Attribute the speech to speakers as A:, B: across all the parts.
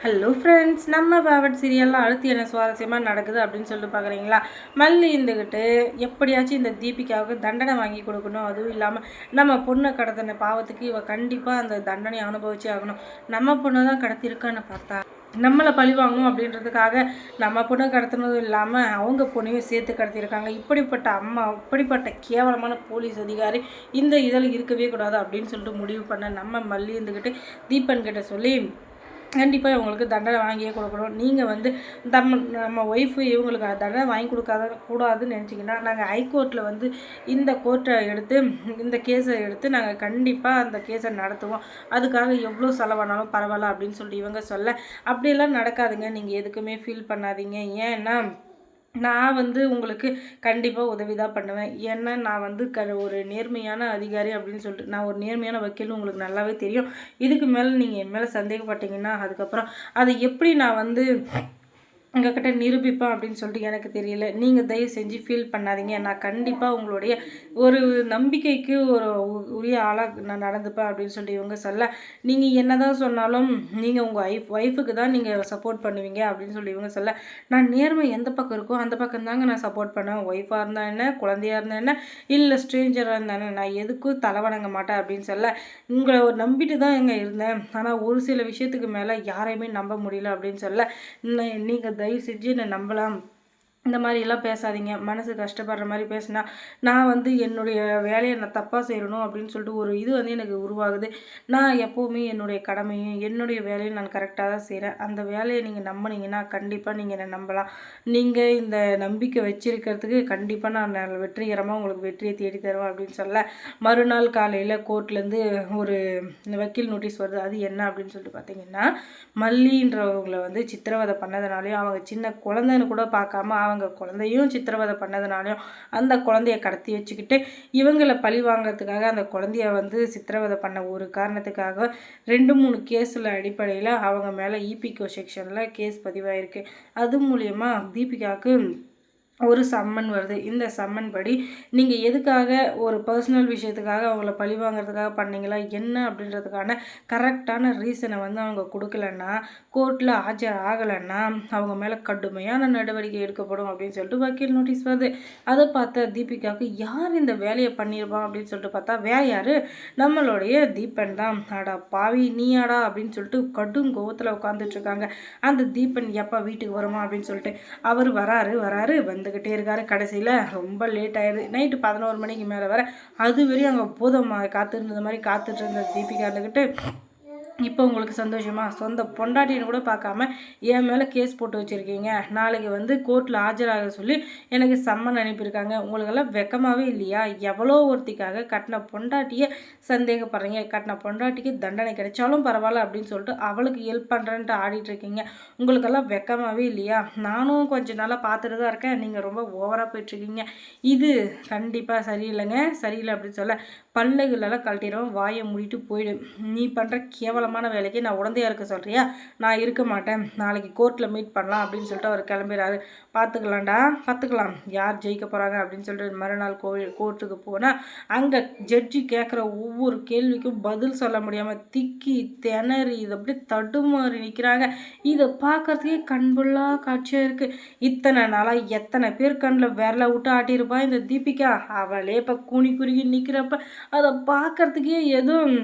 A: Hello friends, நம்ம favourite சீரியல்லாம் அடுத்து என்ன சுவாரஸ்யமாக நடக்குது அப்படின்னு சொல்லிட்டு பார்க்குறீங்களா? மல்லி இருந்துக்கிட்டு எப்படியாச்சும் இந்த தீபிகாவுக்கு தண்டனை வாங்கி கொடுக்கணும். அதுவும் இல்லாமல் நம்ம பொண்ணை கடத்தின பாவத்துக்கு இவ கண்டிப்பாக அந்த தண்டனை அனுபவிச்சே ஆகணும். நம்ம பொண்ணை தான் கடத்திருக்கான்னு பார்த்தா நம்மளை பழி வாங்கணும் அப்படின்றதுக்காக நம்ம பொண்ணை கடத்தினதும் இல்லாமல் அவங்க பொண்ணையும் சேர்த்து கடத்தியிருக்காங்க. இப்படிப்பட்ட அம்மா, இப்படிப்பட்ட கேவலமான போலீஸ் அதிகாரி இந்த இதில் இருக்கவே கூடாது அப்படின்னு சொல்லிட்டு முடிவு பண்ண நம்ம மல்லி இருந்துக்கிட்டு தீபன் கிட்ட சொல்லி கண்டிப்பாக இவங்களுக்கு தண்டனை வாங்கியே கொடுக்கணும். நீங்கள் வந்து நம்ம ஒய்ஃபு இவங்களுக்கு தண்டனை வாங்கி கூடாதுன்னு நினச்சிங்கன்னா நாங்கள் ஹைகோர்ட்டில் வந்து இந்த கோர்ட்டை எடுத்து இந்த கேஸை எடுத்து நாங்கள் கண்டிப்பாக அந்த கேஸை நடத்துவோம். அதுக்காக எவ்வளோ செலவானாலும் பரவாயில்ல அப்படின்னு சொல்லிட்டு இவங்க சொல்ல, அப்படியெல்லாம் நடக்காதுங்க, நீங்கள் எதுக்குமே ஃபீல் பண்ணாதீங்க. ஏன்னா நான் வந்து உங்களுக்கு கண்டிப்பாக உதவி தான் பண்ணுவேன். ஏன்னா நான் வந்து ஒரு நேர்மையான அதிகாரி அப்படின்னு சொல்லிட்டு நான் ஒரு நேர்மையான வக்கீல்னு உங்களுக்கு நல்லாவே தெரியும். இதுக்கு மேலே நீங்கள் என் மேலே சந்தேகப்பட்டீங்கன்னா அதுக்கப்புறம் அதை எப்படி நான் வந்து உங்கள்கிட்ட நிரூபிப்பேன் அப்படின்னு சொல்லிட்டு எனக்கு தெரியல. நீங்கள் தயவு செஞ்சு ஃபீல் பண்ணாதீங்க. நான் கண்டிப்பாக உங்களுடைய ஒரு நம்பிக்கைக்கு ஒரு உரிய ஆளாக நான் நடந்துப்பேன் அப்படின்னு சொல்லிட்டு இவங்க சொல்ல, நீங்கள் என்ன தான் சொன்னாலும் நீங்கள் உங்கள் ஒய்ஃபுக்கு தான் நீங்கள் சப்போர்ட் பண்ணுவீங்க அப்படின்னு சொல்லி இவங்க சொல்ல, நான் நேர்மை எந்த பக்கம் இருக்கோ அந்த பக்கம் தாங்க நான் சப்போர்ட் பண்ணுவேன். ஒய்ஃபாக இருந்தால் என்ன, குழந்தையாக இருந்தால் என்ன, இல்லை ஸ்ட்ரேஞ்சராக இருந்தானே, நான் எதுக்கும் தலைவணங்க மாட்டேன் அப்படின்னு சொல்ல, உங்களை நம்பிட்டு தான் எங்கே இருந்தேன். ஆனால் ஒரு சில விஷயத்துக்கு மேலே யாரையுமே நம்ப முடியல அப்படின்னு சொல்ல, நீங்கள் தயவு செஞ்சு என்னை நம்பலாம். இந்த மாதிரிலாம் பேசாதீங்க. மனசு கஷ்டப்படுற மாதிரி பேசினா நான் வந்து என்னுடைய வேலையை நான் தப்பாக செய்யணும் அப்படின்னு சொல்லிட்டு ஒரு இது வந்து எனக்கு உருவாகுது. நான் எப்போவுமே என்னுடைய கடமையும் என்னுடைய வேலையும் நான் கரெக்டாக தான் செய்கிறேன். அந்த வேலையை நீங்கள் நம்பினீங்கன்னா கண்டிப்பாக நீங்கள் என்னை நம்பலாம். நீங்கள் இந்த நம்பிக்கை வச்சிருக்கிறதுக்கு கண்டிப்பாக நான் வெற்றிகரமாக உங்களுக்கு வெற்றியை தேடி தருவேன் அப்படின்னு சொல்ல, மறுநாள் காலையில் கோர்ட்லேருந்து ஒரு வக்கீல் நோட்டீஸ் வருது. அது என்ன அப்படின்னு சொல்லிட்டு பார்த்தீங்கன்னா, மல்லின்றவங்களை வந்து சித்திரவதை பண்ணதுனாலையும் அவங்க சின்ன குழந்தைன்னு கூட பார்க்காம அவங்க குழந்தையும் சித்திரவதை பண்ணதுனாலையும் அந்த குழந்தைய கடத்தி வச்சுக்கிட்டு இவங்களை பழி வாங்கிறதுக்காக அந்த குழந்தைய வந்து சித்திரவதை பண்ண ஒரு காரணத்துக்காக 2-3 கேஸில் அடிப்படையில் அவங்க மேலே இபிகோ செக்ஷனில் கேஸ் பதிவாயிருக்கு. அது மூலயமா தீபிகாவுக்கு ஒரு சம்மன் வருது. இந்த சம்மன் படி நீங்கள் எதுக்காக ஒரு பர்சனல் விஷயத்துக்காக அவங்கள பழி வாங்கிறதுக்காக பண்ணீங்களா என்ன அப்படின்றதுக்கான கரெக்டான ரீசனை வந்து அவங்க கொடுக்கலன்னா, கோர்ட்டில் ஆஜர் ஆகலைன்னா அவங்க மேலே கடுமையான நடவடிக்கை எடுக்கப்படும் அப்படின்னு சொல்லிட்டு வக்கீல் நோட்டீஸ் வருது. அதை பார்த்த தீபிகாவுக்கு யார் இந்த வேலையை பண்ணியிருப்பான் அப்படின்னு சொல்லிட்டு பார்த்தா வேற யார், நம்மளுடைய தீபன் தான். ஆடா பாவி நீயாடா அப்படின்னு சொல்லிட்டு கடும் கோவத்தில் உட்காந்துட்ருக்காங்க. அந்த தீபன் எப்போ வீட்டுக்கு வருமா அப்படின்னு சொல்லிட்டு அவர் வராரு வந்துக்கிட்டே இருக்காரு. கடைசியில் ரொம்ப லேட் ஆயிடுது. நைட்டு 11 மணிக்கு மேலே வர அது வரையும் அங்கே பூதம் காத்துருந்த மாதிரி காத்துட்டு இருந்த தீபிகா இருந்துக்கிட்டு, இப்போ உங்களுக்கு சந்தோஷமா, சொந்த பொண்டாட்டின்னு கூட பார்க்காம என் மேலே கேஸ் போட்டு வச்சுருக்கீங்க, நாளைக்கு வந்து கோர்ட்டில் ஆஜராக சொல்லி எனக்கு சம்மன் அனுப்பியிருக்காங்க, உங்களுக்கெல்லாம் வெக்கமாகவே இல்லையா? எவ்வளோ ஒருத்திக்காக கட்டின பொண்டாட்டியை சந்தேகப்படுறீங்க, கட்டின பொண்டாட்டிக்கு தண்டனை கிடைச்சாலும் பரவாயில்ல அப்படின்னு சொல்லிட்டு அவளுக்கு ஹெல்ப் பண்ணுறேன்ட்டு ஆடிட்டுருக்கீங்க, உங்களுக்கெல்லாம் வெக்கமாகவே இல்லையா? நானும் கொஞ்சம் நாளாக பார்த்துட்டு தான் இருக்கேன், நீங்கள் ரொம்ப ஓவராக போயிட்டுருக்கீங்க, இது கண்டிப்பாக சரியில்லைங்க, சரியில்லை அப்படின்னு சொல்ல, பல்லுகளெல்லாம் கழட்டிடுவோம், வாயை மூடிட்டு போயிடு, நீ பண்ணுற கேவலமான வேலைக்கு நான் உடந்தையாக இருக்க சொல்கிறியா? நான் இருக்க மாட்டேன், நாளைக்கு கோர்ட்டில் மீட் பண்ணலாம் அப்படின்னு சொல்லிட்டு அவர் கிளம்பிடுறாரு. பார்த்துக்கலாம் யார் ஜெயிக்க போகிறாங்க அப்படின்னு சொல்லிட்டு மறுநாள் கோர்ட்டுக்கு போனால் அங்கே ஜட்ஜி கேட்குற ஒவ்வொரு கேள்விக்கும் பதில் சொல்ல முடியாமல் திக்கி திணறி இதை அப்படியே தடுமாறி நிற்கிறாங்க. இதை பார்க்குறதுக்கே கண்புள்ளா காட்சியாக இருக்குது. இத்தனை நாளாக எத்தனை பேர் கண்ணில் விரலை விட்டு ஆட்டியிருப்பா இந்த தீபிகா, அவளே இப்போ கூனி குறுகி நிற்கிறப்ப அதை பார்க்குறதுக்கே எதுவும்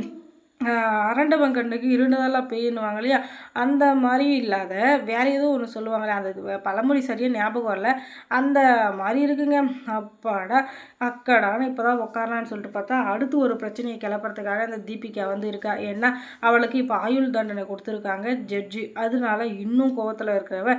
A: அரண்டவன் கண்ணுக்கு இருண்டதெல்லாம் பெய்யணுவாங்க இல்லையா, அந்த மாதிரி இல்லாத வேறு ஏதோ ஒன்று சொல்லுவாங்களே, அந்த பழமொழி சரியாக ஞாபகம் வரல, அந்த மாதிரி இருக்குங்க. அப்பாடா அக்கடான்னு இப்போ தான் உட்காரலான்னு சொல்லிட்டு பார்த்தா அடுத்து ஒரு பிரச்சனையை கிளப்புறதுக்காக அந்த தீபிகா வந்து இருக்கா. ஏன்னா அவளுக்கு இப்போ ஆயுள் தண்டனை கொடுத்துருக்காங்க ஜட்ஜி. அதனால இன்னும் கோவத்தில் இருக்கிறவ,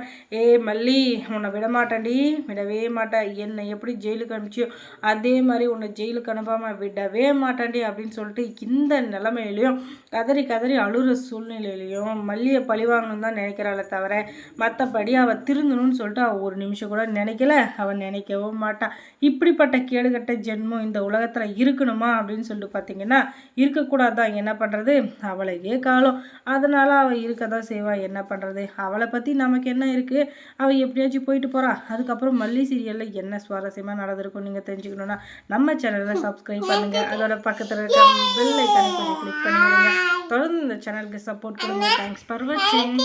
A: மல்லி உன்னை விடவே மாட்டேன், என்னை எப்படி ஜெயிலுக்கு அனுப்பிச்சியோ அதே மாதிரி உன்னை ஜெயிலுக்கு அனுப்பாமல் விடவே மாட்டேன்டி அப்படின்னு சொல்லிட்டு இந்த நிலைமையிலையும் கதறி அழுகிற சூழ்நிலையிலையும் மல்லியை பழிவாங்கணும்னு தான் நினைக்கிறாளே தவிர மற்றபடி அவள் திருந்தணும்னு சொல்லிட்டு அவள் ஒரு நிமிஷம் கூட நினைக்கல, அவள் நினைக்கவும் மாட்டான். இப்படிப்பட்ட கேடுகட்ட ஜென்மம் இந்த உலகத்தில் இருக்கணுமா அப்படின்னு சொல்லிட்டு பார்த்தீங்கன்னா இருக்கக்கூடாது தான். என்ன பண்ணுறது, அவளையே காலம், அதனால் அவள் இருக்க தான் செய்வாள். என்ன பண்ணுறது, அவளை பற்றி நமக்கு என்ன இருக்குது, அவள் எப்படியாச்சும் போயிட்டு போகிறா. அதுக்கப்புறம் மல்லி சீரியலில் என்ன சுவாரஸ்யமாக நடந்திருக்கும் நீங்கள் தெரிஞ்சுக்கணுன்னா நம்ம சேனலில் சப்ஸ்கிரைப் பண்ணுங்கள், அதோட பக்கத்தில் இருக்க பெல் ஐக்கானை கொஞ்சம் கிளிக் பண்ணி தொடர்ந்து இந்த சேனலுக்கு சப்போர்ட் கொடுங்க. தேங்க்ஸ் ஃபார் வாட்சிங்.